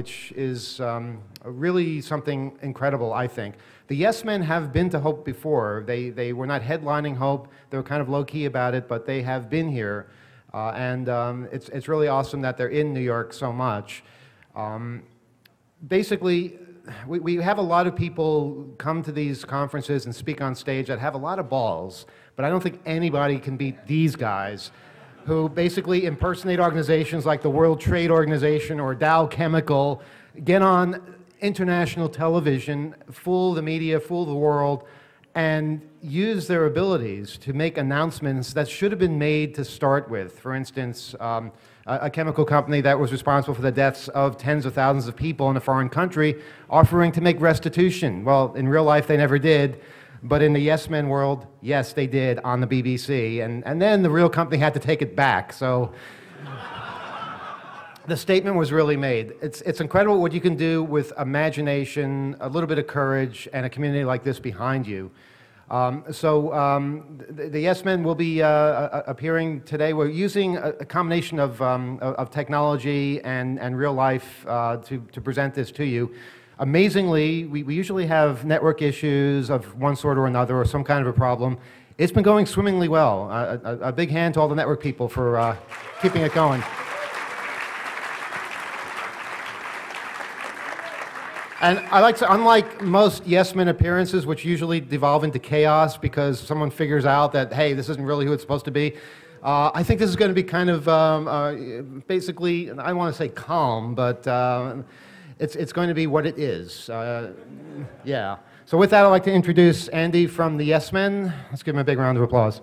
which is really something incredible, I think. The Yes Men have been to Hope before. They were not headlining Hope. They were kind of low-key about it, but they have been here. It's really awesome that they're in New York so much. Basically, we have a lot of people come to these conferences and speak on stage that have a lot of balls, but I don't think anybody can beat these guys who basically impersonate organizations like the World Trade Organization or Dow Chemical, get on international television, fool the media, fool the world, and use their abilities to make announcements that should have been made to start with. For instance, a chemical company that was responsible for the deaths of tens of thousands of people in a foreign country offering to make restitution. Well, in real life, they never did. But in the Yes Men world, yes, they did on the BBC. And then the real company had to take it back. So the statement was really made. It's incredible what you can do with imagination, a little bit of courage, and a community like this behind you. The Yes Men will be appearing today. We're using a combination of technology and real life to present this to you. Amazingly, we usually have network issues of one sort or another or some kind of a problem. It's been going swimmingly well. A big hand to all the network people for keeping it going. And I like to, unlike most Yes Men appearances, which usually devolve into chaos because someone figures out that, hey, this isn't really who it's supposed to be, I think this is going to be kind of basically, I don't want to say calm, but it's going to be what it is. Yeah. So with that, I'd like to introduce Andy from the Yes Men. Let's give him a big round of applause.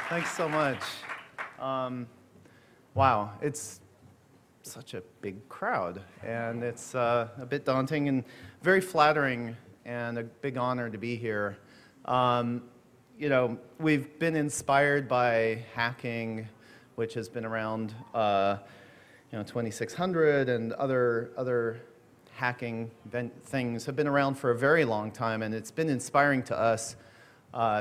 Thanks so much. Wow, it's such a big crowd, and it's a bit daunting and very flattering and a big honor to be here. You know, we've been inspired by hacking, which has been around, 2600 and other hacking things have been around for a very long time, and it's been inspiring to us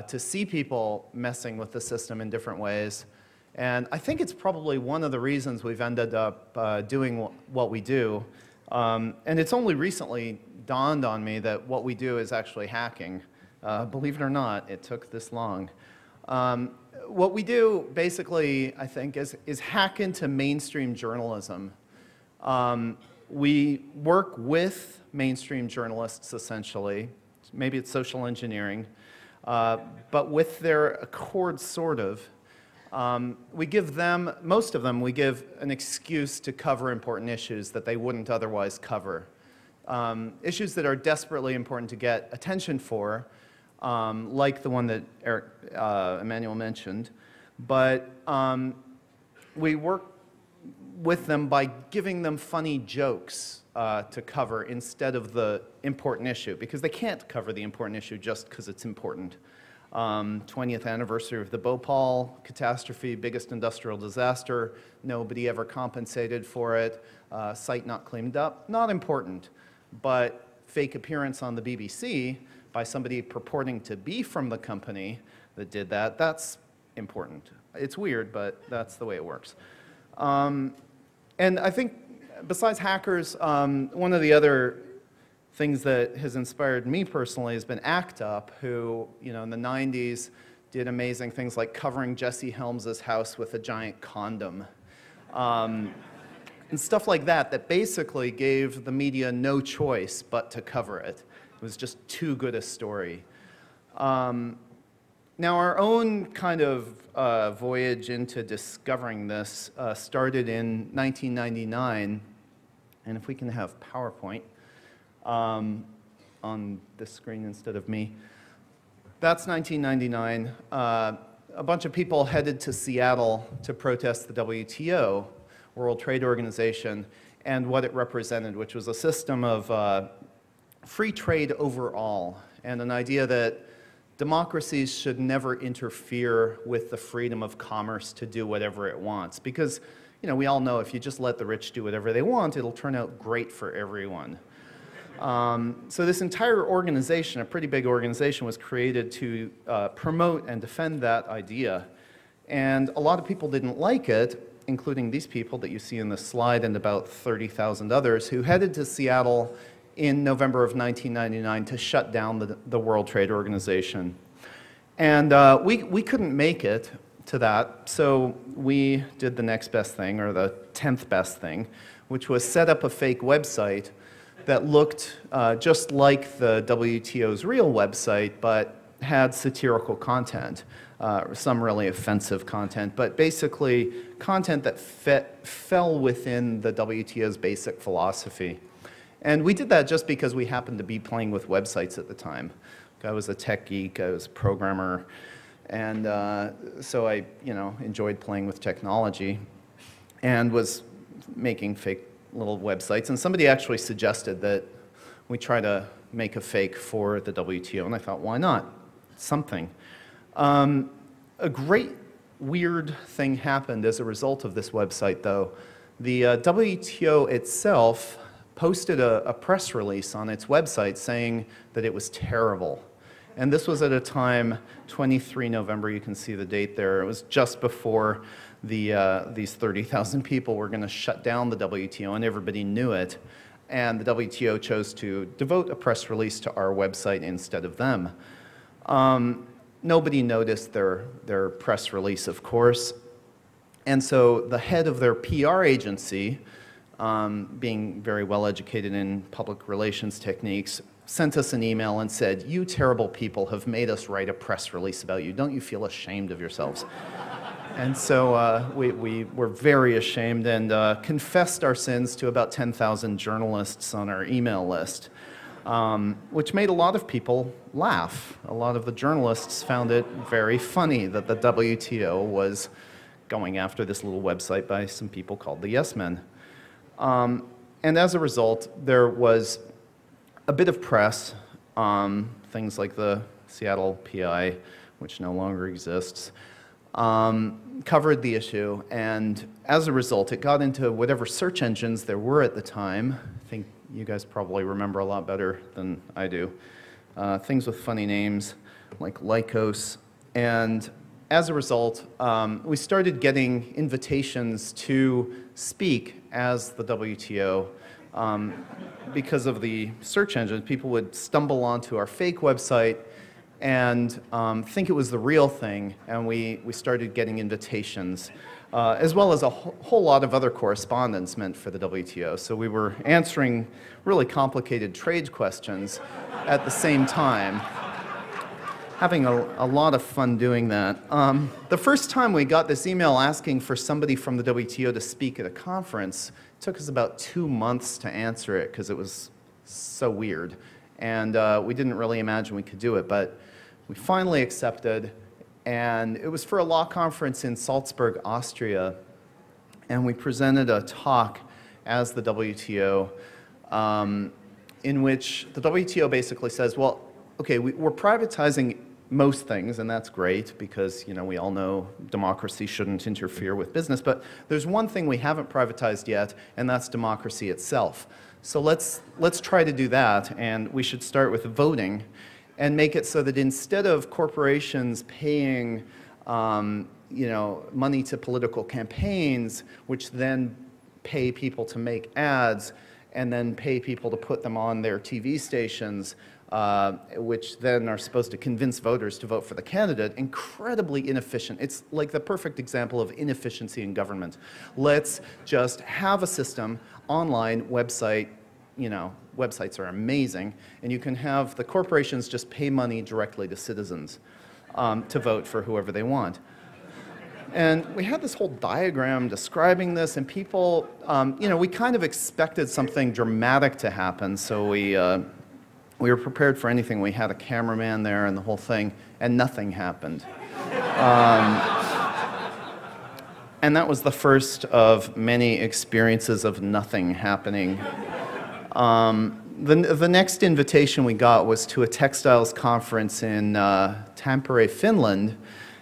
to see people messing with the system in different ways. And I think it's probably one of the reasons we've ended up doing what we do. And it's only recently dawned on me that what we do is actually hacking. Believe it or not, it took this long. What we do, basically, I think, is hack into mainstream journalism. We work with mainstream journalists, essentially. Maybe it's social engineering. But with their accord, sort of, we give them, most of them, we give an excuse to cover important issues that they wouldn't otherwise cover. Issues that are desperately important to get attention for, like the one that Emmanuel mentioned. But we work with them by giving them funny jokes to cover instead of the important issue, because they can't cover the important issue just because it's important. 20th anniversary of the Bhopal catastrophe, biggest industrial disaster, nobody ever compensated for it, site not cleaned up, not important. But fake appearance on the BBC by somebody purporting to be from the company that did that, that's important. It's weird, but that's the way it works. And I think besides hackers, one of the other things that has inspired me personally has been ACT UP, who, in the 90s did amazing things like covering Jesse Helms' house with a giant condom. And stuff like that, that basically gave the media no choice but to cover it. It was just too good a story. Now, our own kind of voyage into discovering this started in 1999. And if we can have PowerPoint on this screen instead of me. That's 1999. A bunch of people headed to Seattle to protest the WTO, World Trade Organization, and what it represented, which was a system of free trade overall, and an idea that democracies should never interfere with the freedom of commerce to do whatever it wants. Because, we all know if you just let the rich do whatever they want, it'll turn out great for everyone. So this entire organization, a pretty big organization, was created to promote and defend that idea. And a lot of people didn't like it, including these people that you see in the slide and about 30,000 others who headed to Seattle in November of 1999 to shut down the World Trade Organization. And we couldn't make it to that, so we did the next best thing, or the 10th best thing, which was set up a fake website that looked just like the WTO's real website, but had satirical content, some really offensive content, but basically content that fell within the WTO's basic philosophy. And we did that just because we happened to be playing with websites at the time. I was a tech geek, I was a programmer, and so I enjoyed playing with technology and was making fake little websites. And somebody actually suggested that we try to make a fake for the WTO, and I thought, why not? Something. A great weird thing happened as a result of this website, though. The WTO itself posted a press release on its website saying that it was terrible. And this was at a time, 23 November, you can see the date there. It was just before these 30,000 people were going to shut down the WTO, and everybody knew it. And the WTO chose to devote a press release to our website instead of them. Nobody noticed their press release, of course. And so the head of their PR agency, being very well educated in public relations techniques, sent us an email and said, "You terrible people have made us write a press release about you. Don't you feel ashamed of yourselves?" And so we were very ashamed and confessed our sins to about 10,000 journalists on our email list, which made a lot of people laugh. A lot of the journalists found it very funny that the WTO was going after this little website by some people called the Yes Men. And as a result, there was a bit of press, things like the Seattle PI, which no longer exists, covered the issue, and as a result, it got into whatever search engines there were at the time. I think you guys probably remember a lot better than I do. Things with funny names, like Lycos, and as a result, we started getting invitations to speak as the WTO. Because of the search engine, people would stumble onto our fake website and think it was the real thing, and we started getting invitations, as well as a whole lot of other correspondence meant for the WTO. So we were answering really complicated trade questions at the same time, having a lot of fun doing that. The first time we got this email asking for somebody from the WTO to speak at a conference, it took us about 2 months to answer it because it was so weird. And we didn't really imagine we could do it, but we finally accepted. And it was for a law conference in Salzburg, Austria. And we presented a talk as the WTO in which the WTO basically says, well, okay, we're privatizing most things, and that's great because, we all know democracy shouldn't interfere with business, but there's one thing we haven't privatized yet, and that's democracy itself. So let's try to do that, and we should start with voting and make it so that instead of corporations paying money to political campaigns, which then pay people to make ads and then pay people to put them on their TV stations, which then are supposed to convince voters to vote for the candidate, incredibly inefficient. It's like the perfect example of inefficiency in government. Let's just have a system, online, website, websites are amazing, and you can have the corporations just pay money directly to citizens to vote for whoever they want. And we had this whole diagram describing this, and people, we kind of expected something dramatic to happen, so we were prepared for anything. We had a cameraman there and the whole thing, and nothing happened. And that was the first of many experiences of nothing happening. The next invitation we got was to a textiles conference in Tampere, Finland.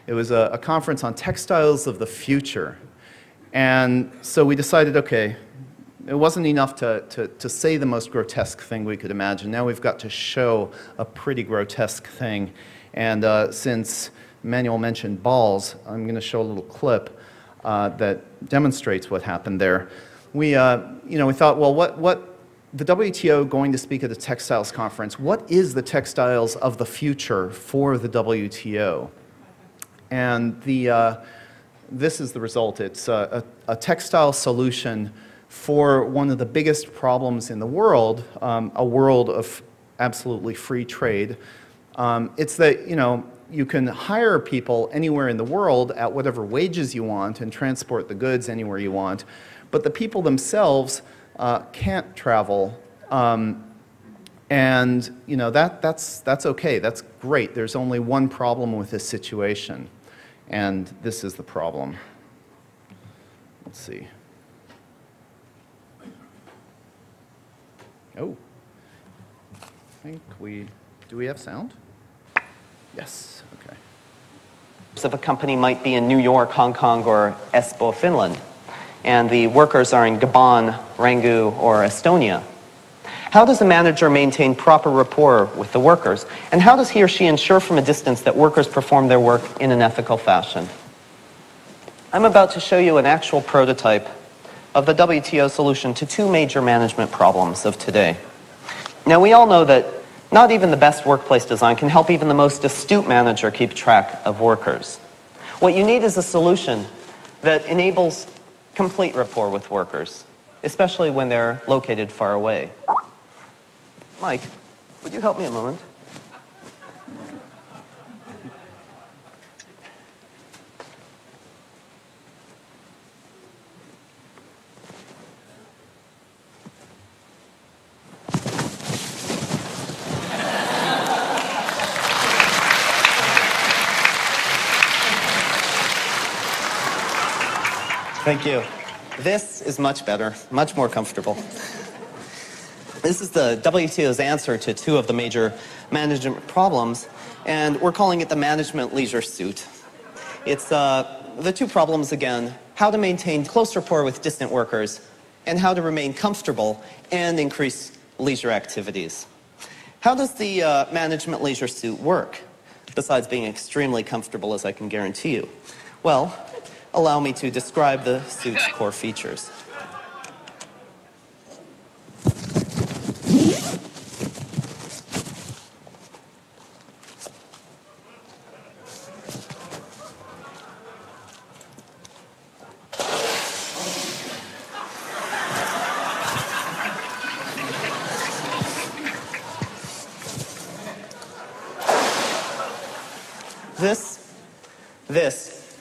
It was a conference on textiles of the future. And so we decided, okay, it wasn't enough to say the most grotesque thing we could imagine. Now we've got to show a pretty grotesque thing. And since Manuel mentioned balls, I'm going to show a little clip that demonstrates what happened there. We thought, well, what the WTO going to speak at the textiles conference, what is the textiles of the future for the WTO? And this is the result. It's a textile solution for one of the biggest problems in the world, a world of absolutely free trade. It's that, you can hire people anywhere in the world at whatever wages you want and transport the goods anywhere you want, but the people themselves can't travel. And that's okay, that's great. There's only one problem with this situation, and this is the problem. Let's see. Oh, I think do we have sound? Yes, okay. If a company might be in New York, Hong Kong, or Espoo, Finland, and the workers are in Gabon, Rangoon, or Estonia, how does a manager maintain proper rapport with the workers? And how does he or she ensure from a distance that workers perform their work in an ethical fashion? I'm about to show you an actual prototype of the WTO solution to two major management problems of today. Now, we all know that not even the best workplace design can help even the most astute manager keep track of workers. What you need is a solution that enables complete rapport with workers, especially when they're located far away. Mike, would you help me a moment? Thank you. This is much better, much more comfortable. This is the WTO's answer to two of the major management problems, and we're calling it the management leisure suit. It's the two problems again, how to maintain close rapport with distant workers, and how to remain comfortable and increase leisure activities. How does the management leisure suit work, besides being extremely comfortable, as I can guarantee you? Well, allow me to describe the suit's core features. This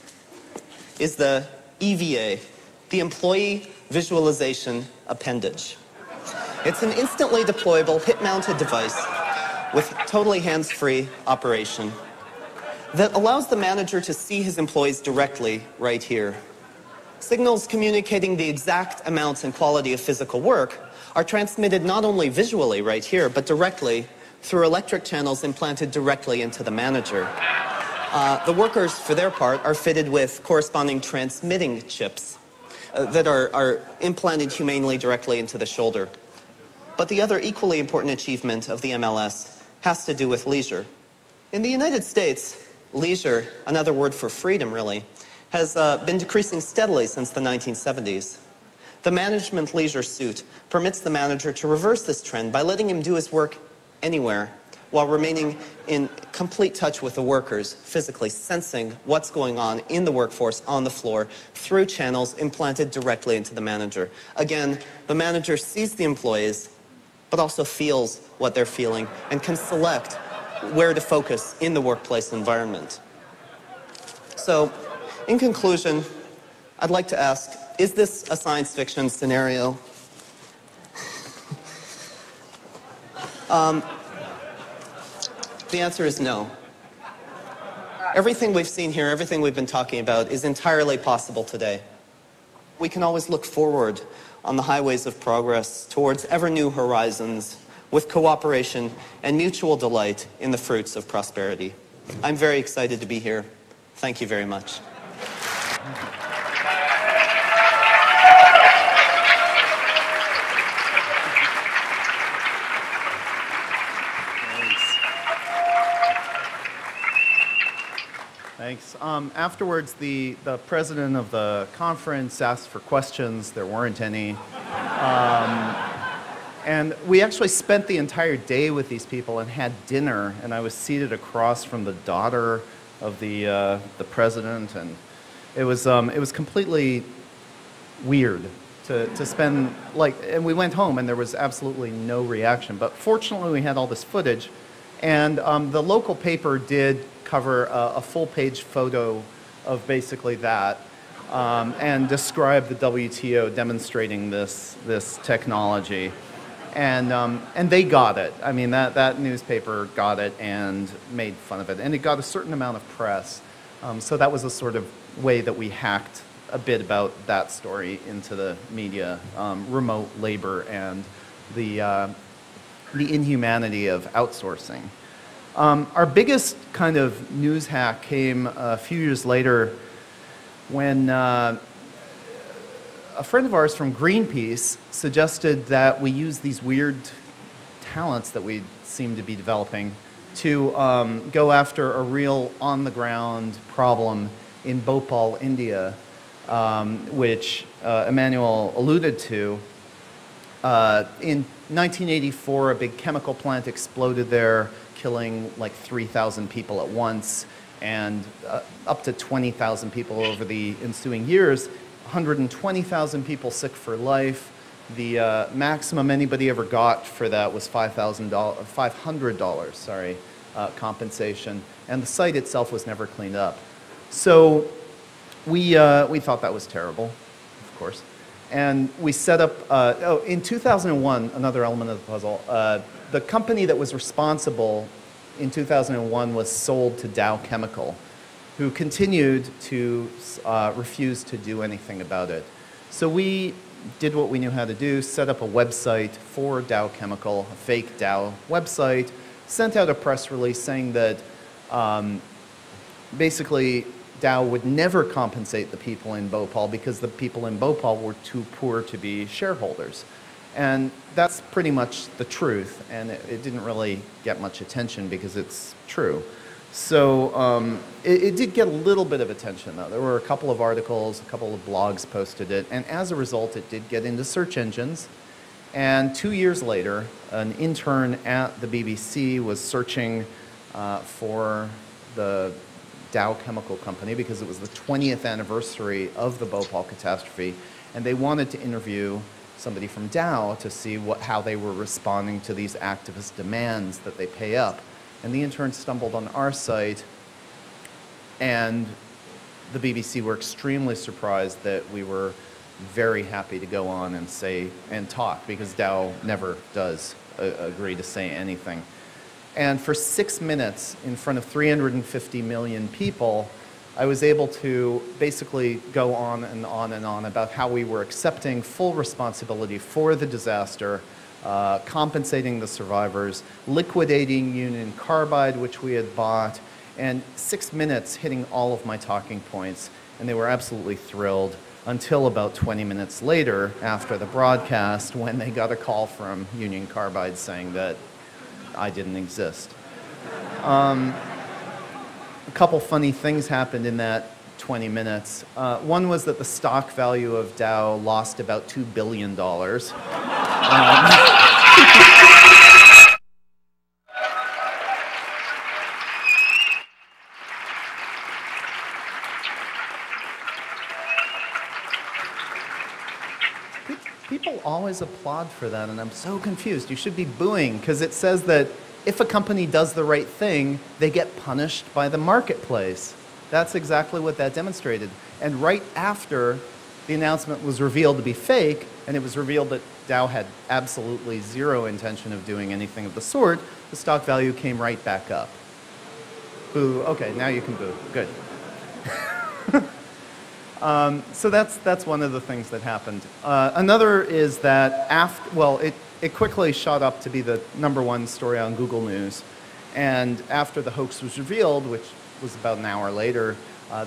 is the EVA, the Employee Visualization Appendage. It's an instantly deployable, hip-mounted device with totally hands-free operation that allows the manager to see his employees directly right here. Signals communicating the exact amounts and quality of physical work are transmitted not only visually right here, but directly through electric channels implanted directly into the manager. The workers, for their part, are fitted with corresponding transmitting chips that are implanted humanely directly into the shoulder. But the other equally important achievement of the MLS has to do with leisure. In the United States, leisure, another word for freedom really, has been decreasing steadily since the 1970s. The management leisure suit permits the manager to reverse this trend by letting him do his work anywhere, while remaining in complete touch with the workers, physically sensing what's going on in the workforce on the floor through channels implanted directly into the manager. Again, the manager sees the employees, but also feels what they're feeling and can select where to focus in the workplace environment. So, in conclusion, I'd like to ask, is this a science fiction scenario? The answer is no. Everything we've seen here, everything we've been talking about is entirely possible today. We can always look forward on the highways of progress towards ever new horizons with cooperation and mutual delight in the fruits of prosperity. I'm very excited to be here. Thank you very much. Thanks. Afterwards, the president of the conference asked for questions. There weren't any. And we actually spent the entire day with these people and had dinner, and I was seated across from the daughter of the president, and it was completely weird to spend, and we went home and there was absolutely no reaction. But fortunately, we had all this footage, and the local paper did cover a full-page photo of basically that, and describe the WTO demonstrating this technology. And they got it. I mean, that newspaper got it and made fun of it. And it got a certain amount of press. So that was a sort of way that we hacked a bit about that story into the media, remote labor and the inhumanity of outsourcing. Our biggest kind of news hack came a few years later when a friend of ours from Greenpeace suggested that we use these weird talents that we seem to be developing to go after a real on-the-ground problem in Bhopal, India, which Emmanuel alluded to. In 1984, a big chemical plant exploded there, killing like 3,000 people at once, and up to 20,000 people over the ensuing years. 120,000 people sick for life. The maximum anybody ever got for that was $500 compensation, and the site itself was never cleaned up. So we thought that was terrible, of course, and we set up. In 2001, another element of the puzzle. The company that was responsible in 2001 was sold to Dow Chemical, who continued to refuse to do anything about it. So we did what we knew how to do, set up a website for Dow Chemical, a fake Dow website, sent out a press release saying that basically Dow would never compensate the people in Bhopal because the people in Bhopal were too poor to be shareholders. And that's pretty much the truth, and it didn't really get much attention because it's true. So it did get a little bit of attention, though. There were a couple of articles, a couple of blogs posted it, and as a result, it did get into search engines. And 2 years later, an intern at the BBC was searching for the Dow Chemical Company because it was the 20th anniversary of the Bhopal catastrophe, and they wanted to interview somebody from Dow to see how they were responding to these activist demands that they pay up. And the intern stumbled on our site, and the BBC were extremely surprised that we were very happy to go on and say and talk, because Dow never does agree to say anything. And for 6 minutes in front of 350 million people, I was able to basically go on and on and on about how we were accepting full responsibility for the disaster, compensating the survivors, liquidating Union Carbide, which we had bought, and 6 minutes hitting all of my talking points, and they were absolutely thrilled until about 20 minutes later after the broadcast when they got a call from Union Carbide saying that I didn't exist. A couple funny things happened in that 20 minutes. One was that the stock value of Dow lost about $2 billion. People always applaud for that, and I'm so confused. You should be booing, because it says that if a company does the right thing, they get punished by the marketplace. That's exactly what that demonstrated. And right after the announcement was revealed to be fake, and it was revealed that Dow had absolutely zero intention of doing anything of the sort, the stock value came right back up. Boo. Okay, now you can boo. Good. So that's one of the things that happened. Another is that it quickly shot up to be the #1 story on Google News. And after the hoax was revealed, which was about an hour later,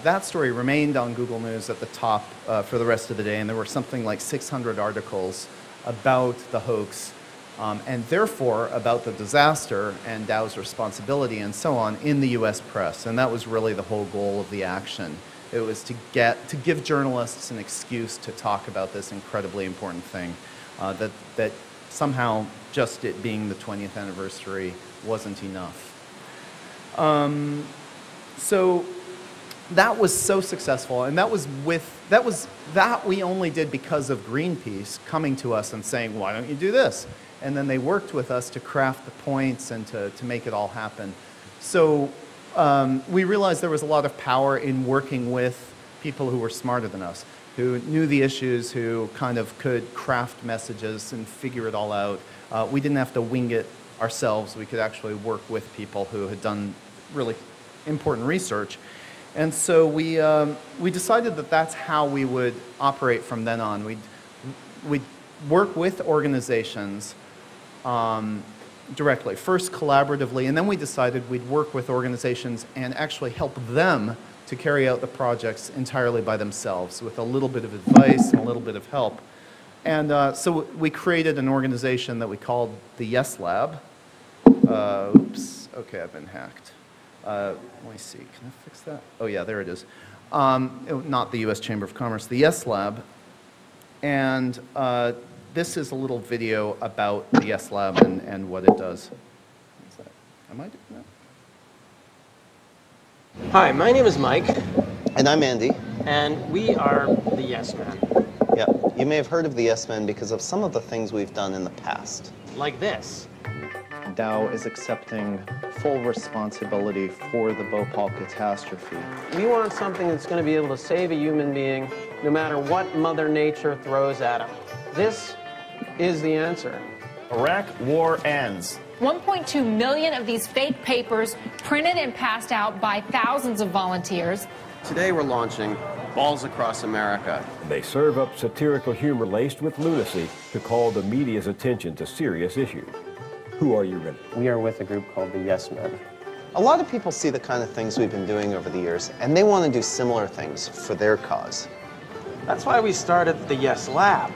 that story remained on Google News at the top for the rest of the day. And there were something like 600 articles about the hoax and therefore about the disaster and Dow's responsibility and so on in the US press. And that was really the whole goal of the action. It was to give journalists an excuse to talk about this incredibly important thing, that somehow just it being the 20th anniversary wasn't enough. So that was so successful, and that we only did because of Greenpeace coming to us and saying, why don't you do this? And then they worked with us to craft the points and to make it all happen. So we realized there was a lot of power in working with people who were smarter than us, who knew the issues, who kind of could craft messages and figure it all out. We didn't have to wing it ourselves. We could actually work with people who had done really important research. And so we decided that that's how we would operate from then on. We'd work with organizations directly, first collaboratively, and then we decided we'd work with organizations and actually help them to carry out the projects entirely by themselves with a little bit of advice and a little bit of help. And so we created an organization that we called the Yes Lab. Oops, okay, I've been hacked. Let me see, can I fix that? Oh yeah, there it is. Not the US Chamber of Commerce, the Yes Lab. And this is a little video about the Yes Lab and what it does. Is that, am I doing that? Hi, my name is Mike, And I'm Andy. and we are the Yes Men. Yeah, you may have heard of the Yes Men because of some of the things we've done in the past. Like this. Dow is accepting full responsibility for the Bhopal catastrophe. We want something that's going to be able to save a human being no matter what Mother Nature throws at him. This is the answer. Iraq war ends. 1.2 million of these fake papers printed and passed out by thousands of volunteers. Today we're launching Balls Across America. They serve up satirical humor laced with lunacy to call the media's attention to serious issues. Who are you really? We are with a group called the Yes Men. A lot of people see the kind of things we've been doing over the years, and they want to do similar things for their cause. That's why we started the Yes Lab.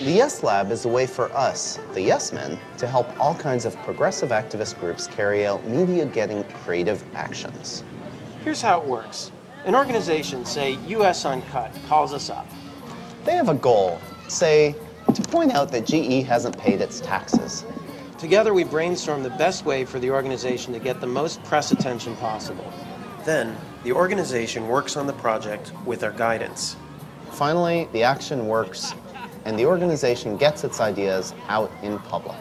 The Yes Lab is a way for us, the Yes Men, to help all kinds of progressive activist groups carry out media-getting creative actions. Here's how it works. An organization, say US Uncut, calls us up. They have a goal, say, to point out that GE hasn't paid its taxes. Together we brainstorm the best way for the organization to get the most press attention possible. Then, the organization works on the project with our guidance. Finally, the action works, and the organization gets its ideas out in public.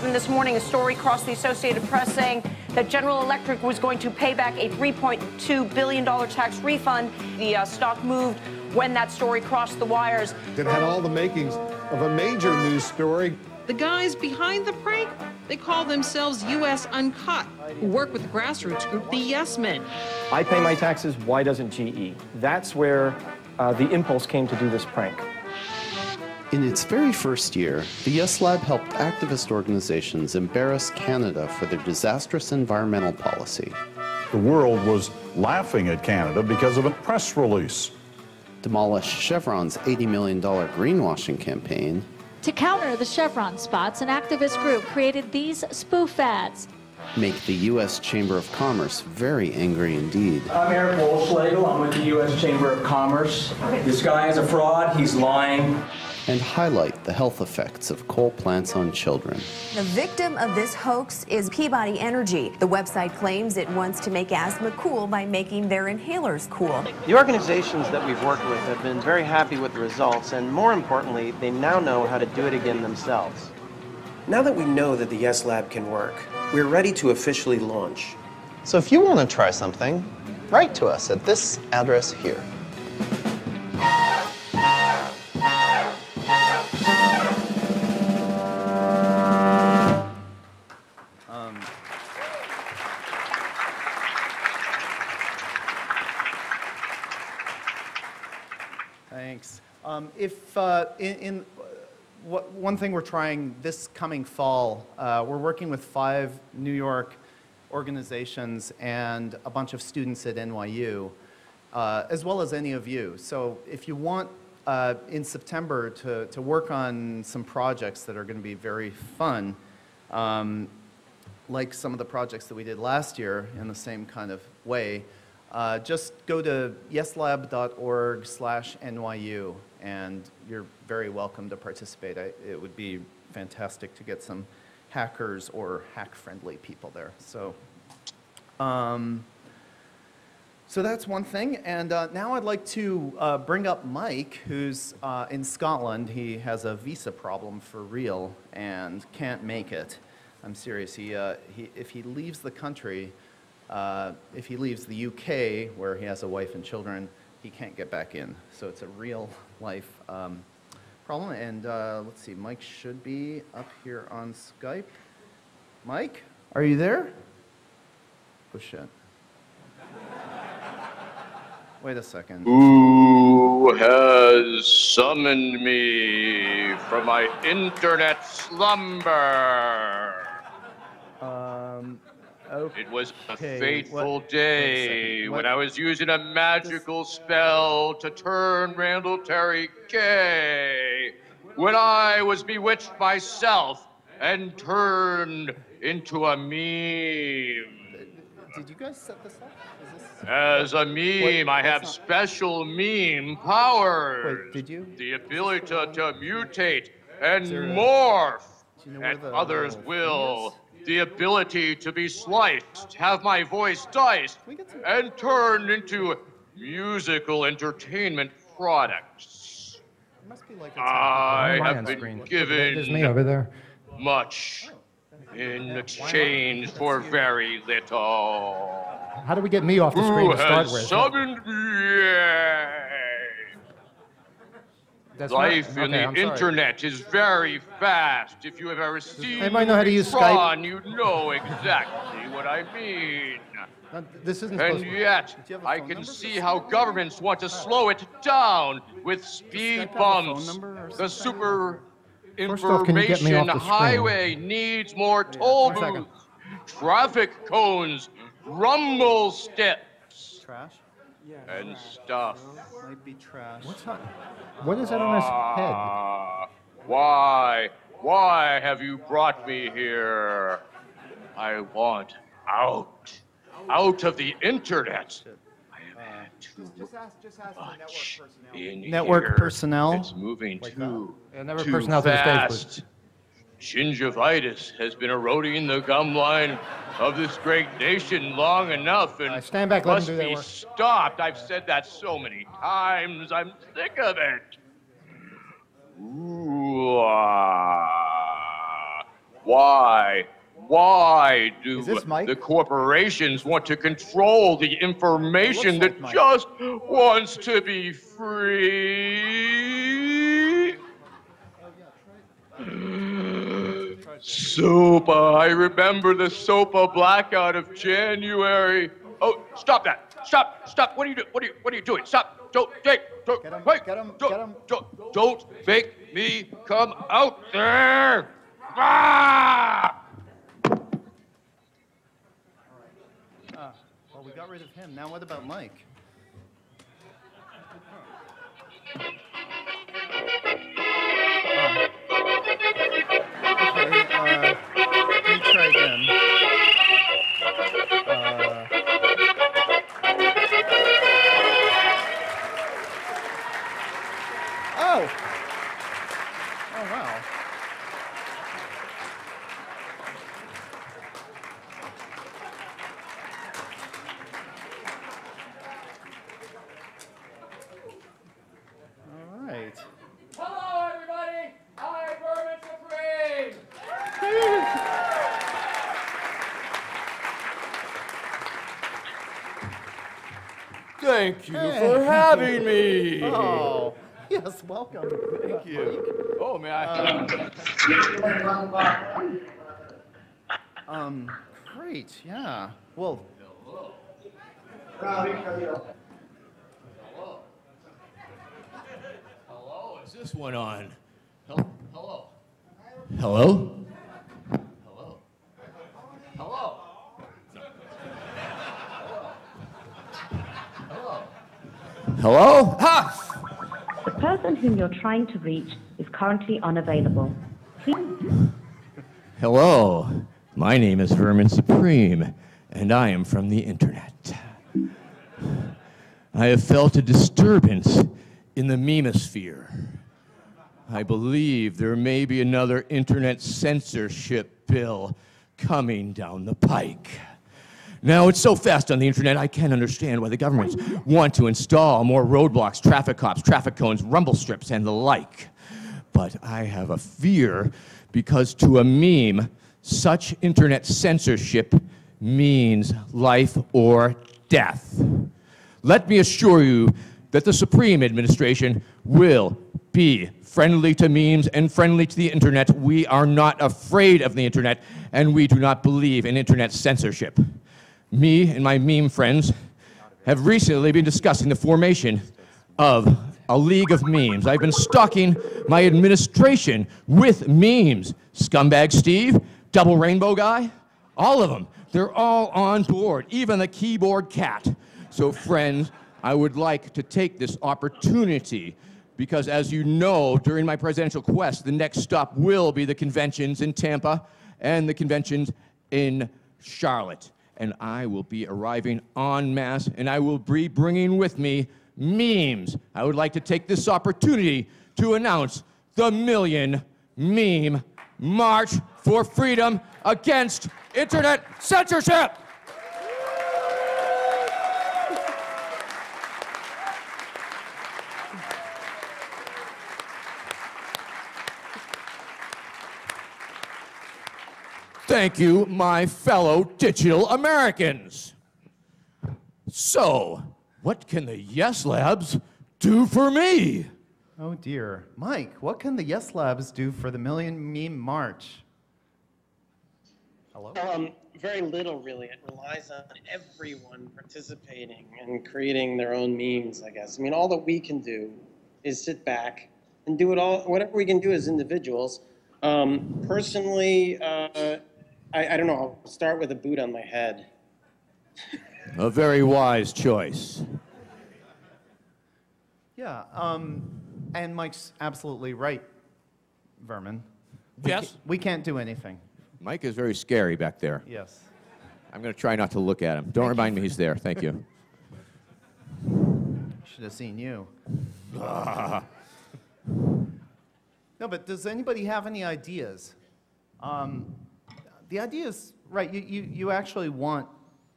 And this morning, a story crossed the Associated Press saying that General Electric was going to pay back a $3.2 billion tax refund. The stock moved when that story crossed the wires. It had all the makings of a major news story. The guys behind the prank, they call themselves US Uncut, who work with the grassroots group, the Yes Men. I pay my taxes, why doesn't GE? That's where the impulse came to do this prank. In its very first year, the Yes Lab helped activist organizations embarrass Canada for their disastrous environmental policy. The world was laughing at Canada because of a press release. Demolish Chevron's $80 million greenwashing campaign. To counter the Chevron spots, an activist group created these spoof ads. Make the U.S. Chamber of Commerce very angry indeed. I'm Eric Wolfschlegel. I'm with the U.S. Chamber of Commerce. This guy is a fraud. He's lying. And highlight the health effects of coal plants on children. The victim of this hoax is Peabody Energy. The website claims it wants to make asthma cool by making their inhalers cool. The organizations that we've worked with have been very happy with the results, and more importantly, they now know how to do it again themselves. Now that we know that the Yes Lab can work, we're ready to officially launch. So if you want to try something, write to us at this address here. Thanks. One thing we're trying this coming fall, we're working with 5 New York organizations and a bunch of students at NYU, as well as any of you. So if you want in September to work on some projects that are going to be very fun, like some of the projects that we did last year in the same kind of way. Just go to yeslab.org/NYU, and you're very welcome to participate. It would be fantastic to get some hackers or hack-friendly people there. So, so that's one thing. And now I'd like to bring up Mike, who's in Scotland. He has a visa problem for real and can't make it. I'm serious. If he leaves the country, if he leaves the UK, where he has a wife and children, he can't get back in. So it's a real life problem. And let's see, Mike should be up here on Skype. Mike, are you there? Oh, shit. Wait a second. Who has summoned me from my internet slumber? Okay. It was a fateful day when I was using a magical spell to turn Randall Terry gay. When I was bewitched myself and turned into a meme. Did you guys set this up? As a meme, I have special meme powers. Wait, did you? The ability to mutate and morph. You know And others will. The ability to be sliced, have my voice diced, and turned into musical entertainment products. It must be like I have been There's me given over there. much in exchange for very little. How do we get me off the screen Who to start has with? summoned me? That's Life not- in okay, the I'm sorry. internet is very fast. If you have ever seen Anybody know how to use Tron, you know exactly what I mean. This isn't And supposed to- yet, I can see how governments want to slow it down with speed bumps. The super First off, can you get me information off the screen? highway needs more toll 1 second. booths, traffic cones, rumble strips, Trash? and stuff. Might be trash. What is that on his head? Why have you brought me here? I want out of the internet. I have had too much in Network here. personnel? It's moving too network personnel to the stage, fast. Gingivitis has been eroding the gum line of this great nation long enough and stand back, let must them do their be work. stopped. I've said that so many times. I'm sick of it. Ooh, why do the corporations want to control the information that just wants to be free? SOPA, I remember the SOPA blackout of January. Oh, stop that! Stop! What are you doing? Stop! Don't make me come out there! Ah! Well, we got rid of him. Now what about Mike? Let me try again. Oh, wow. All right. Hello, everybody! I'm Vermin Supreme! Thank you for having me. Oh, yes, welcome. Thank you. Oh, may I? Great, yeah. Well, Hello, is this one on? Hello? Hello? Hello? Hello? Hello? Ha! person whom you're trying to reach is currently unavailable. Hello, my name is Vermin Supreme, and I am from the internet. I have felt a disturbance in the memosphere. I believe there may be another internet censorship bill coming down the pike. Now, it's so fast on the internet, I can't understand why the governments want to install more roadblocks, traffic cops, traffic cones, rumble strips, and the like. But I have a fear because to a meme, such internet censorship means life or death. Let me assure you that the Supreme Administration will be friendly to memes and friendly to the internet. We are not afraid of the internet, and we do not believe in internet censorship. Me and my meme friends have recently been discussing the formation of a league of memes. I've been stalking my administration with memes. Scumbag Steve, Double Rainbow Guy, all of them. They're all on board, even the keyboard cat. So friends, I would like to take this opportunity because as you know, during my presidential quest, the next stop will be the conventions in Tampa and the conventions in Charlotte. And I will be arriving en masse, and I will be bringing with me memes. I would like to take this opportunity to announce the Million Meme March for Freedom Against Internet Censorship. Thank you, my fellow digital Americans. So, what can the Yes Labs do for me? Oh dear. Mike, what can the Yes Labs do for the Million Meme March? Hello? Very little, really. It relies on everyone participating and creating their own memes, I guess. I mean, all that we can do is sit back and do it all, whatever we can do as individuals. Personally, I don't know, I'll start with a boot on my head. A very wise choice. Yeah, and Mike's absolutely right, Vermin. Yes? We can't do anything. Mike is very scary back there. Yes. I'm going to try not to look at him. Don't remind me he's there. Thank you. Should have seen you. No, but does anybody have any ideas? The ideas, right, you actually want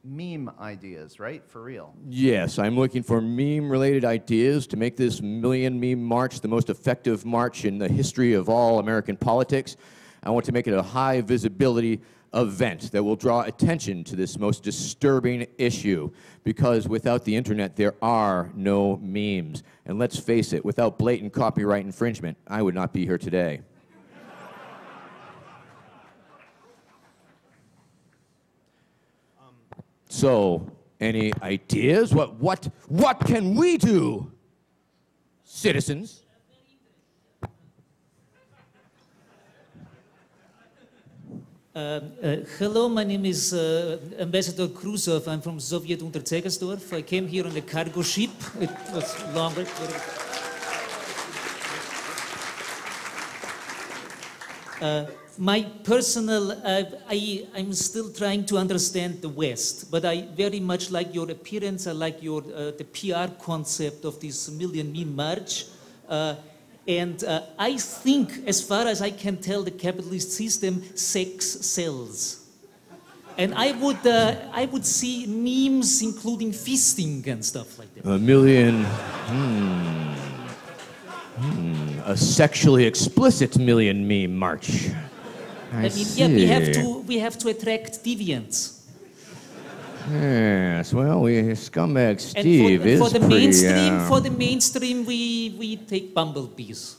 meme ideas, right, for real? Yes, I'm looking for meme-related ideas to make this Million Meme March the most effective march in the history of all American politics. I want to make it a high-visibility event that will draw attention to this most disturbing issue, because without the internet, there are no memes. And let's face it, without blatant copyright infringement, I would not be here today. So, any ideas? What can we do, citizens? Hello, my name is Ambassador Krusov. I'm from Soviet Unterzegersdorf. I came here on a cargo ship. It was longer. My personal, I'm still trying to understand the West, but I very much like your appearance. I like your the PR concept of this Million Meme March. And I think, as far as I can tell, the capitalist system sex sells. And I would see memes including fisting and stuff like that. A million, a sexually explicit Million Meme March. I mean, yeah, we have to attract deviants. Yes, well, Scumbag Steve is for the pretty, mainstream. For the mainstream, we take bumblebees.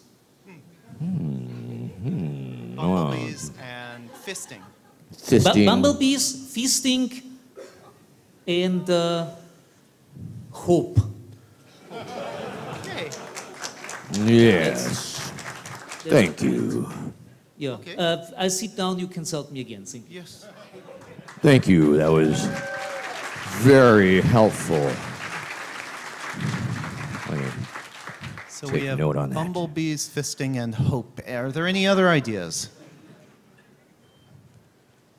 Bumblebees and fisting. Fisting. Bumblebees, fisting, and hope. Okay. Yes. Thank you. Yeah. Okay. I'll sit down. You consult me again. Thank you. Yes. Thank you. That was very helpful. So take we have note on that. bumblebees, fisting, and hope. Are there any other ideas?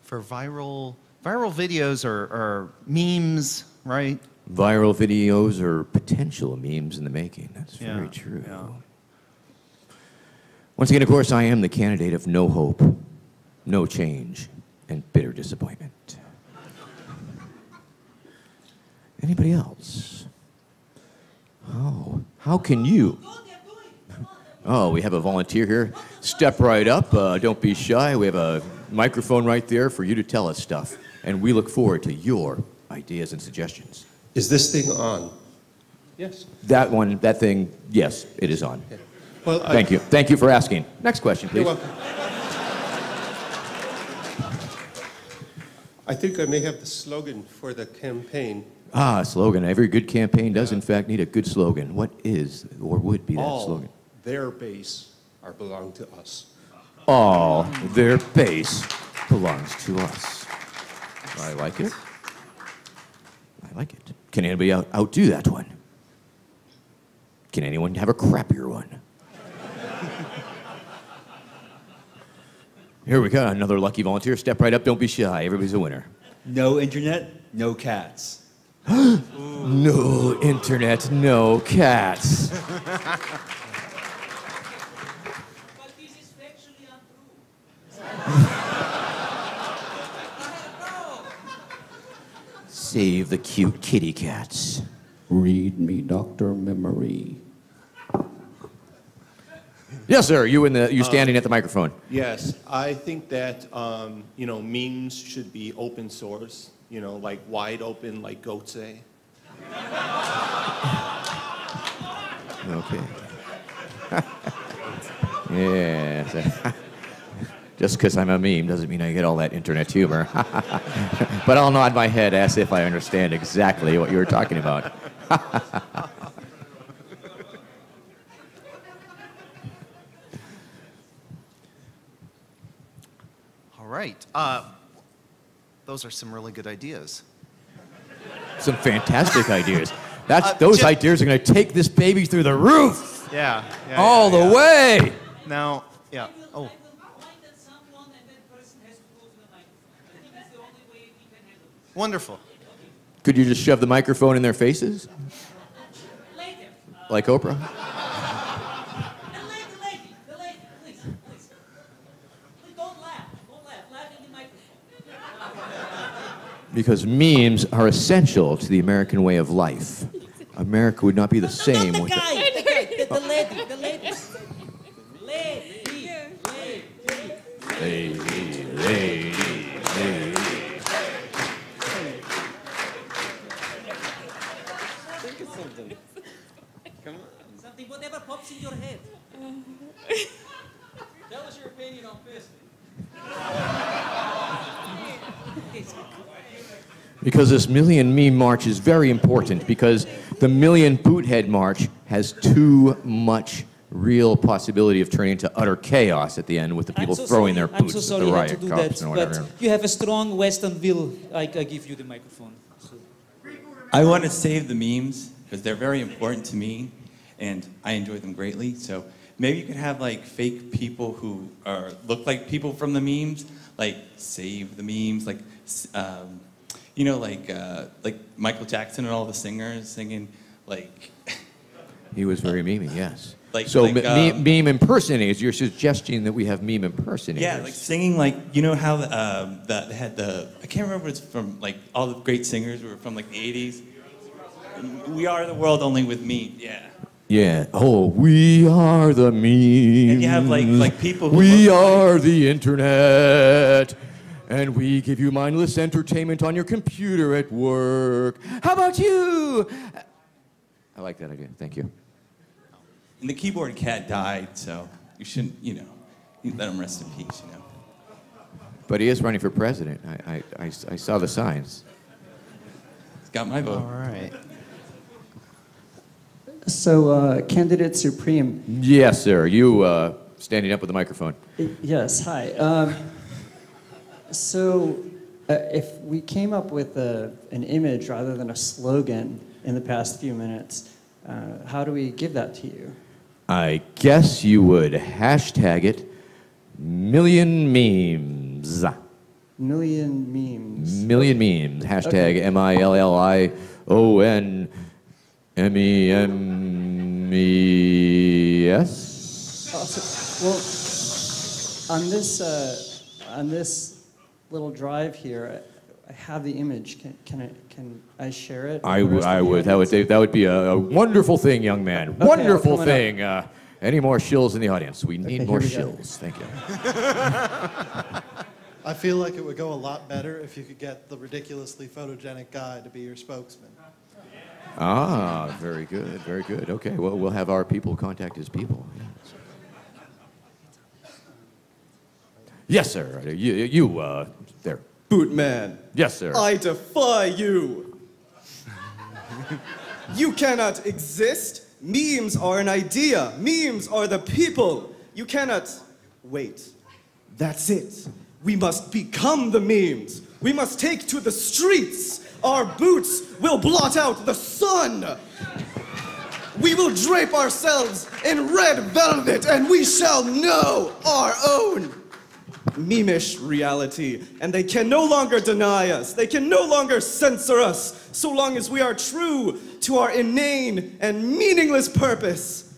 For viral videos or memes, right? Viral videos or potential memes in the making. That's very true. Yeah. Once again, of course, I am the candidate of no hope, no change, and bitter disappointment. Anybody else? Oh, how can you? Oh, we have a volunteer here. Step right up. Don't be shy. We have a microphone right there for you to tell us stuff. And we look forward to your ideas and suggestions. Is this thing on? Yes. That thing, yes, it is on. Okay. Well, Thank you. Thank you for asking. Next question, please. You're welcome. I think I may have the slogan for the campaign. Ah, slogan. Every good campaign does, in fact, need a good slogan. What is or would be that slogan? All their base belong to us. All their base belongs to us. I like it. I like it. Can anybody outdo that one? Can anyone have a crappier one? Here we go. Another lucky volunteer. Step right up. Don't be shy. Everybody's a winner. No internet, no cats. No internet, no cats. Save the cute kitty cats. Read me, Dr. Memory. Yes, sir. You standing at the microphone. Yes, I think that memes should be open source. Like wide open, like goats say. Okay. Yeah. Just because I'm a meme doesn't mean I get all that internet humor. But I'll nod my head as if I understand exactly what you were talking about. All right. Those are some really good ideas. Some fantastic ideas. Those ideas are going to take this baby through the roof. Yeah. All the way. Now, yeah. Oh. Wonderful. Could you just shove the microphone in their faces? Like Oprah? Because memes are essential to the American way of life. America would not be the same without. The lady. Lady. Think of something. Come on. Something, whatever pops in your head. Tell us your opinion on fisting. Because this Million Meme March is very important, because the Million Boothead March has too much real possibility of turning into utter chaos at the end with the people throwing their boots at the riot cops and whatever. But you have a strong Western will. I give you the microphone. So. I want to save the memes because they're very important to me, and I enjoy them greatly. So maybe you could have like fake people who look like people from the memes, like save the memes, like like Michael Jackson and all the singers singing like. He was very memey, yes. Meme impersonators. You're suggesting that we have meme impersonators. Yeah, like singing like how they had I can't remember it's from like all the great singers were from like the 80s. We Are the World Only with Me. Yeah. Yeah. Oh, we are the memes. And you have like people who we are the internet. And we give you mindless entertainment on your computer at work. How about you? I like that idea. Thank you. And the keyboard cat died, so you shouldn't, you let him rest in peace, But he is running for president. I saw the signs. He's got my vote. All right. So, Candidate Supreme. Yes, sir. You standing up with the microphone. Yes, hi. If we came up with an image rather than a slogan in the past few minutes, how do we give that to you? I guess you would hashtag it million memes. Million memes. Million memes. Hashtag MILLIONMEMES. Well, on this little drive here, I have the image. Can I share it? I would. That would be a wonderful thing, young man. Okay, Wonderful I'll thing. Any more shills in the audience? We need more here we go. shills. Thank you. I feel like it would go a lot better if you could get the ridiculously photogenic guy to be your spokesman. Ah, very good, very good. Okay, well, we'll have our people contact his people. Yes, sir. You there. Bootman. Yes, sir. I defy you. You cannot exist. Memes are an idea. Memes are the people. You cannot wait. That's it. We must become the memes. We must take to the streets. Our boots will blot out the sun. We will drape ourselves in red velvet and we shall know our own meme-ish reality. And they can no longer deny us. They can no longer censor us so long as we are true to our inane and meaningless purpose.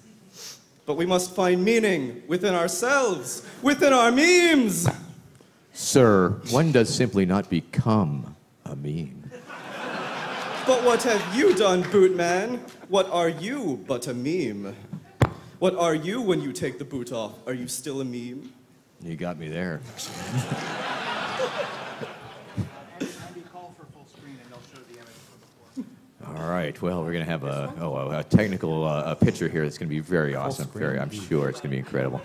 But we must find meaning within ourselves, within our memes. Sir, one does simply not become a meme. But what have you done, Bootman? What are you but a meme? What are you when you take the boot off? Are you still a meme? You got me there. All right, well, we're going to have a technical picture here that's going to be very awesome. I'm sure it's going to be incredible.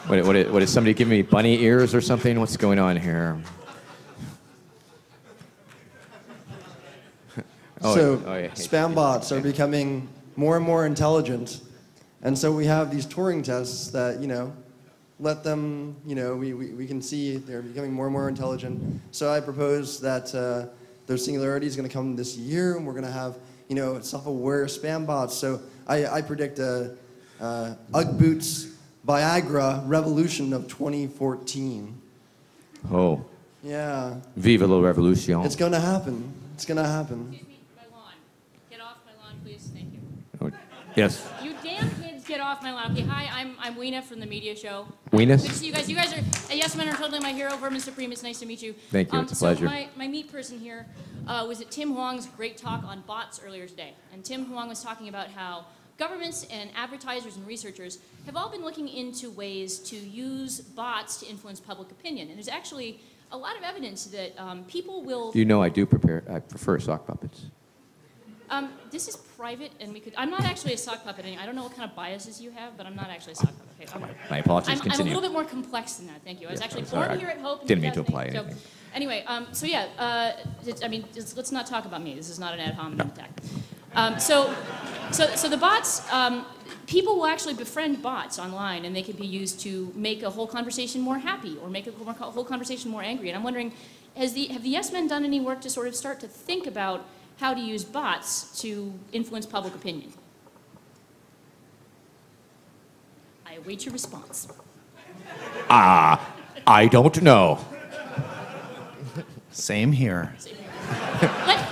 What is somebody giving me bunny ears or something? What's going on here? Spam bots are becoming more and more intelligent. And so we have these Turing tests that, let them, we can see they're becoming more and more intelligent. So I propose that their singularity is going to come this year, and we're going to have, self-aware spam bots. So I predict a Ugg Boots Viagra revolution of 2014. Oh. Yeah. Viva la revolution. It's going to happen. It's going to happen. Excuse me, my lawn. Get off my lawn, please. Thank you. Oh, yes. You damn kids, get off my lawn. Okay, hi, I'm Weena from the media show. Weenus? Good to see you guys. You guys are, Yes Men are totally my hero. Vermin Supreme, it's nice to meet you. Thank you, it's a pleasure. So my meat person here was at Tim Huang's great talk on bots earlier today. And Tim Huang was talking about how governments and advertisers and researchers have all been looking into ways to use bots to influence public opinion. And there's actually a lot of evidence that people will... I prefer sock puppets. This is private, and I'm not actually a sock puppet. I don't know what kind of biases you have, but I'm not actually a sock puppet. Okay, My apologies, I'm a continue. little bit more complex than that, thank you. I was actually sorry, born here at Hope. Didn't mean to imply anything. So, anyway, let's not talk about me. This is not an ad hominem attack. So the bots, people will actually befriend bots online, and they can be used to make a whole conversation more happy or make a whole conversation more angry. And I'm wondering, have the Yes Men done any work to sort of start to think about how to use bots to influence public opinion? I await your response. I don't know. Same here.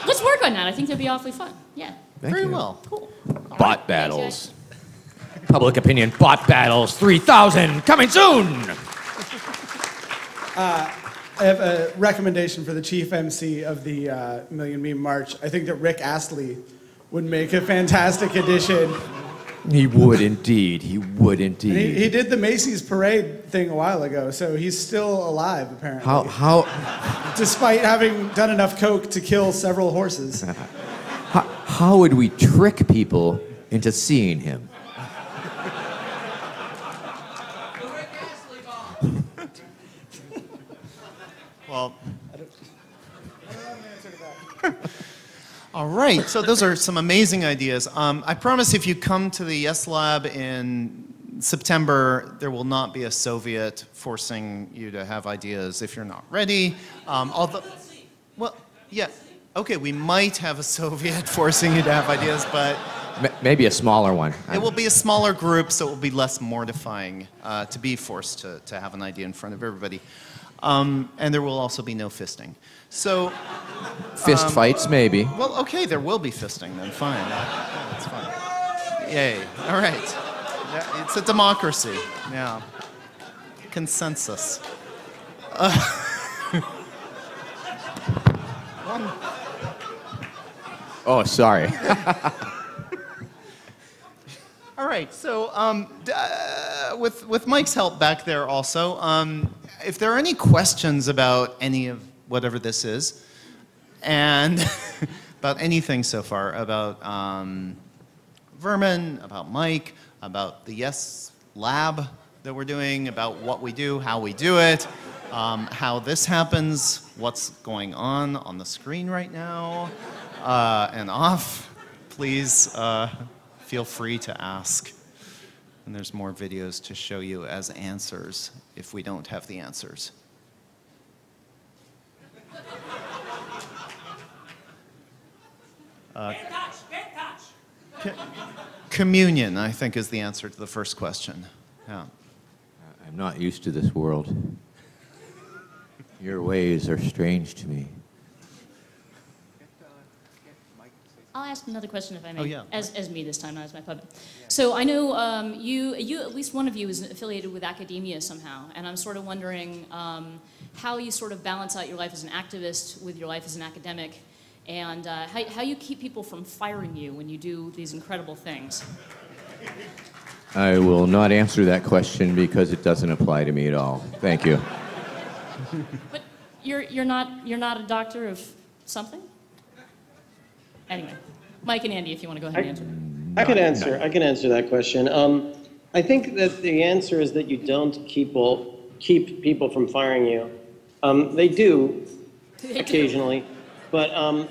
Let's work on that. I think that'd be awfully fun. Yeah. Very well. Cool. Bot battles. Public opinion bot battles 3000 coming soon. I have a recommendation for the chief MC of the Million Meme March. I think that Rick Astley would make a fantastic addition. He would indeed. He would indeed. He did the Macy's parade thing a while ago, so he's still alive, apparently. How? Despite having done enough coke to kill several horses. How would we trick people into seeing him? Well, all right, so those are some amazing ideas. I promise if you come to the Yes Lab in September, there will not be a Soviet forcing you to have ideas if you're not ready. Although, well, yeah. Okay, we might have a Soviet forcing you to have ideas, but Maybe a smaller one. it will be a smaller group, so it will be less mortifying to be forced to have an idea in front of everybody. And there will also be no fisting. So, Fist fights, maybe. well, okay, there will be fisting then. Fine, that's fine. Yay! All right, yeah, it's a democracy. Yeah, consensus. Oh, sorry. All right, so with Mike's help back there also, if there are any questions about any of whatever this is, and about anything so far, about Vermin, about Mike, about the Yes Lab that we're doing, about what we do, how we do it, how this happens, what's going on the screen right now, and off, please feel free to ask. And there's more videos to show you as answers if we don't have the answers. Communion, I think, is the answer to the first question. Yeah. I'm not used to this world. Your ways are strange to me. I'll ask another question if I may. Oh, yeah. As me this time, not as my puppet. So I know you, at least one of you, is affiliated with academia somehow, and I'm sort of wondering how you sort of balance out your life as an activist with your life as an academic, and how you keep people from firing you when you do these incredible things. I will not answer that question because it doesn't apply to me at all. Thank you. But you're not a doctor of something? Anyway, Mike and Andy, if you want to go ahead and answer. I can answer that question. I think that the answer is that you don't keep people from firing you. They do occasionally, but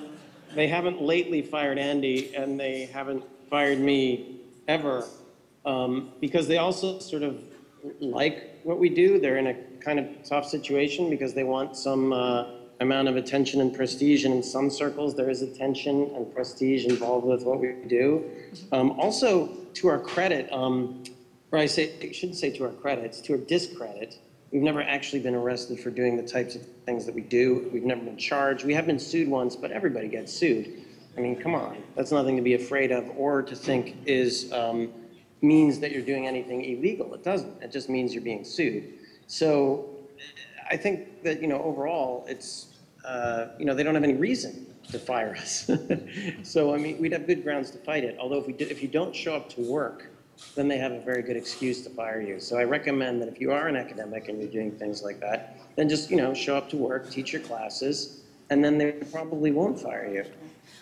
they haven't lately fired Andy, and they haven't fired me ever, because they also sort of like what we do. They're in a kind of tough situation because they want some amount of attention and prestige, and in some circles there is attention and prestige involved with what we do. Also, to our credit, or I shouldn't say to our credit, it's to our discredit, we've never actually been arrested for doing the types of things that we do. We've never been charged. We have been sued once, but everybody gets sued. I mean, come on. That's nothing to be afraid of or to think is means that you're doing anything illegal. It doesn't. It just means you're being sued. So I think that, overall, it's, they don't have any reason to fire us. So, I mean, we'd have good grounds to fight it. Although if you don't show up to work, then they have a very good excuse to fire you. So I recommend that if you are an academic and you're doing things like that, then just, show up to work, teach your classes, and then they probably won't fire you.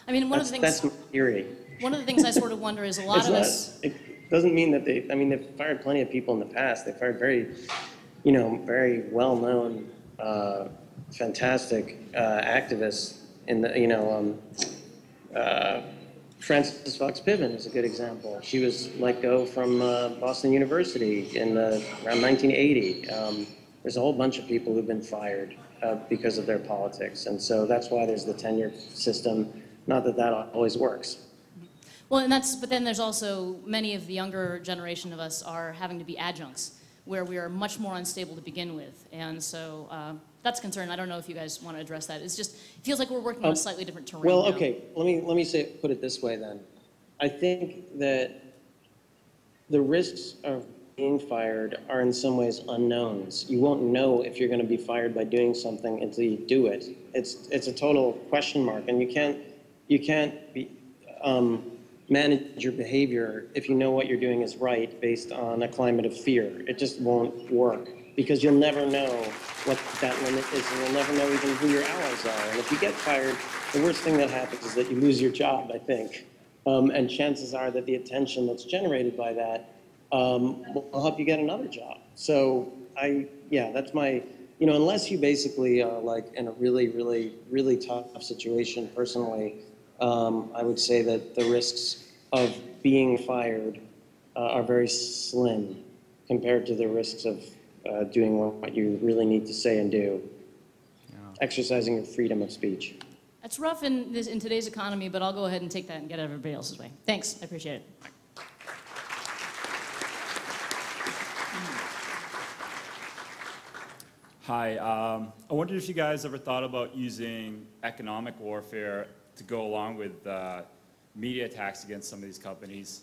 I mean, one of the things. That's my theory. One of the things I sort of wonder is a lot of us. It doesn't mean that they've fired plenty of people in the past. They fired very well-known, fantastic activists in the, Frances Fox Piven is a good example. She was let go from Boston University in around 1980. There's a whole bunch of people who've been fired because of their politics, and so that's why there's the tenure system. Not that that always works. Well, but then there's also many of the younger generation of us are having to be adjuncts, where we are much more unstable to begin with, and so that's a concern. I don't know if you guys want to address that. It feels like we're working on a slightly different terrain. Well, now. okay. Let me put it this way then. I think that the risks of being fired are in some ways unknowns. You won't know if you're going to be fired by doing something until you do it. It's a total question mark, and you can't be, manage your behavior if you know what you're doing is right based on a climate of fear. It just won't work because you'll never know what that limit is, and you'll never know even who your allies are. And if you get fired, the worst thing that happens is that you lose your job, I think. And chances are that the attention that's generated by that will help you get another job. So that's my, unless you basically are like in a really, really, really tough situation personally, I would say that the risks of being fired are very slim compared to the risks of doing what you really need to say and do, exercising your freedom of speech. That's rough in today's economy, but I'll go ahead and take that and get it everybody else's way. Thanks, I appreciate it. Hi, I wondered if you guys ever thought about using economic warfare to go along with media attacks against some of these companies.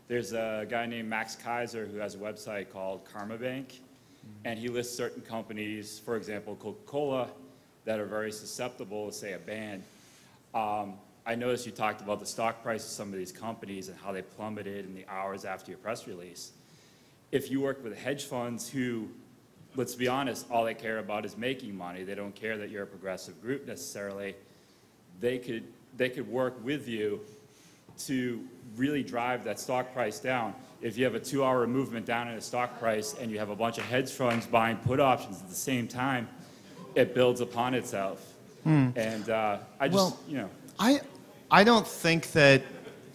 There's a guy named Max Kaiser who has a website called Karma Bank, and he lists certain companies, for example, Coca-Cola, that are very susceptible to, say, a ban. I noticed you talked about the stock price of some of these companies and how they plummeted in the hours after your press release. If you work with hedge funds who, let's be honest, all they care about is making money, they don't care that you're a progressive group necessarily, they could work with you to really drive that stock price down. If you have a 2-hour movement down in a stock price and you have a bunch of hedge funds buying put options at the same time, it builds upon itself. And I just, you know. I don't think that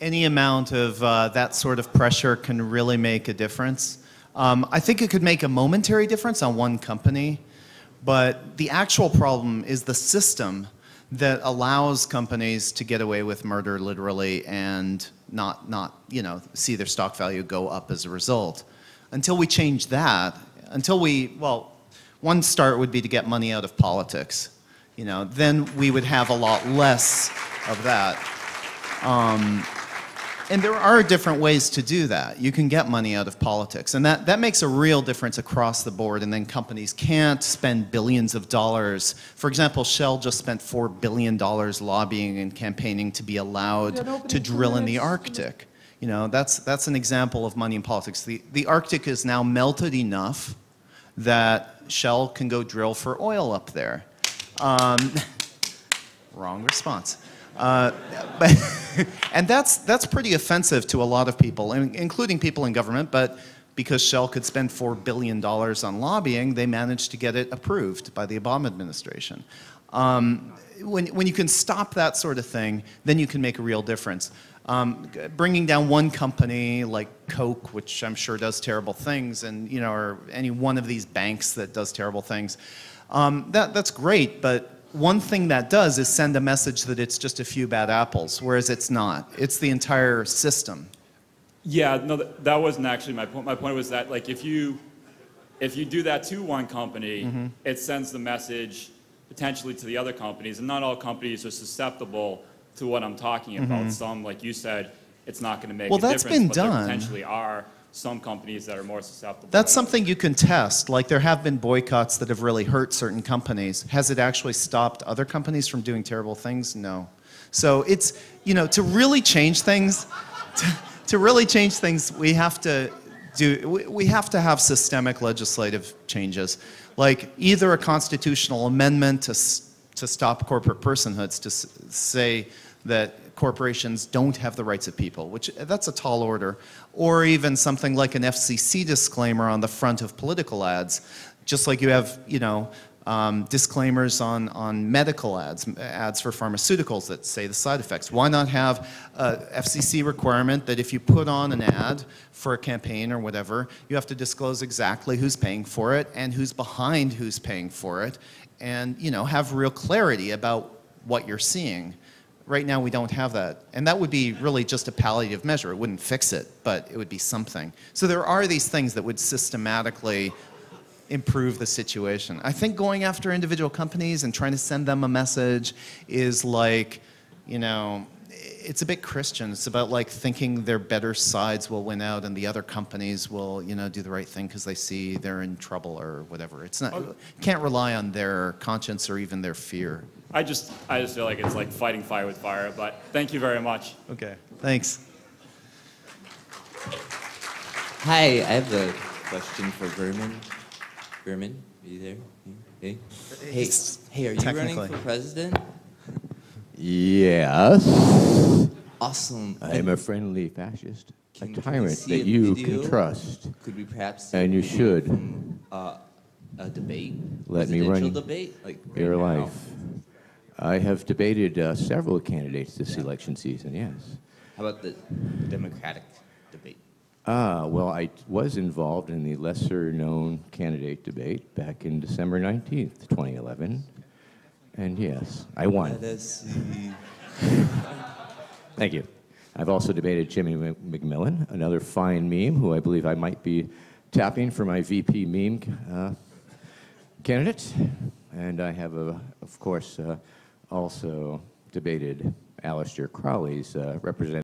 any amount of that sort of pressure can really make a difference. I think it could make a momentary difference on one company, but the actual problem is the system that allows companies to get away with murder literally and not you know, see their stock value go up as a result. Until we change that, well, one start would be to get money out of politics. You know, then we would have a lot less of that. And there are different ways to do that. You can get money out of politics, and that makes a real difference across the board, and then companies can't spend billions of dollars. For example, Shell just spent $4 billion lobbying and campaigning to be allowed to drill in the Arctic. You know, that's an example of money in politics. The Arctic is now melted enough that Shell can go drill for oil up there. Wrong response. And that's pretty offensive to a lot of people, including people in government, but because Shell could spend $4 billion on lobbying, they managed to get it approved by the Obama administration. When you can stop that sort of thing, then you can make a real difference. Bringing down one company like Coke, which I'm sure does terrible things, and you know, or any one of these banks that does terrible things, that's great, but one thing that does is send a message that it's just a few bad apples, whereas it's not. It's the entire system. Yeah, no, that wasn't actually my point. My point was that, like, if you do that to one company, it sends the message potentially to the other companies, and not all companies are susceptible to what I'm talking about. Some, like you said, it's not going to make a difference, been but done. there potentially are some companies that are more susceptible. That's something you can test. Like, there have been boycotts that have really hurt certain companies. Has it actually stopped other companies from doing terrible things? No. So it's, you know, to really change things, to really change things, we have to have systemic legislative changes. Like either a constitutional amendment to stop corporate personhoods, to say that corporations don't have the rights of people, which that's a tall order, or even something like an FCC disclaimer on the front of political ads, just like you have, you know, disclaimers on medical ads for pharmaceuticals that say the side effects. Why not have a FCC requirement that if you put on an ad for a campaign or whatever, you have to disclose exactly who's paying for it and who's behind who's paying for it, and, you know, have real clarity about what you're seeing. Right now we don't have that, and that would be really just a palliative measure. It wouldn't fix it, but it would be something. So there are these things that would systematically improve the situation. I think going after individual companies and trying to send them a message is like, you know, it's a bit Christian. It's about like thinking their better sides will win out and the other companies will, you know, do the right thing because they see they're in trouble or whatever. It's not, you can't rely on their conscience or even their fear. I just feel like it's like fighting fire with fire, but thank you very much. Okay, thanks. Hi, I have a question for Vermin. Vermin, are you there? Hey, hey, are you running for president? Yes. Awesome. I am a friendly fascist, a Can we tyrant see that a you video? can trust. Could we perhaps see And a you video should. from, a debate? Let me Presidential run debate? Like right your now? life. I have debated several candidates this election season, yes. How about the Democratic debate? Well, I was involved in the lesser-known candidate debate back in December 19th, 2011. And yes, I won. Let us see. Thank you. I've also debated Jimmy McMillan, another fine meme who I believe I might be tapping for my VP meme candidate. And I have, of course, also debated Aleister Crowley's representative.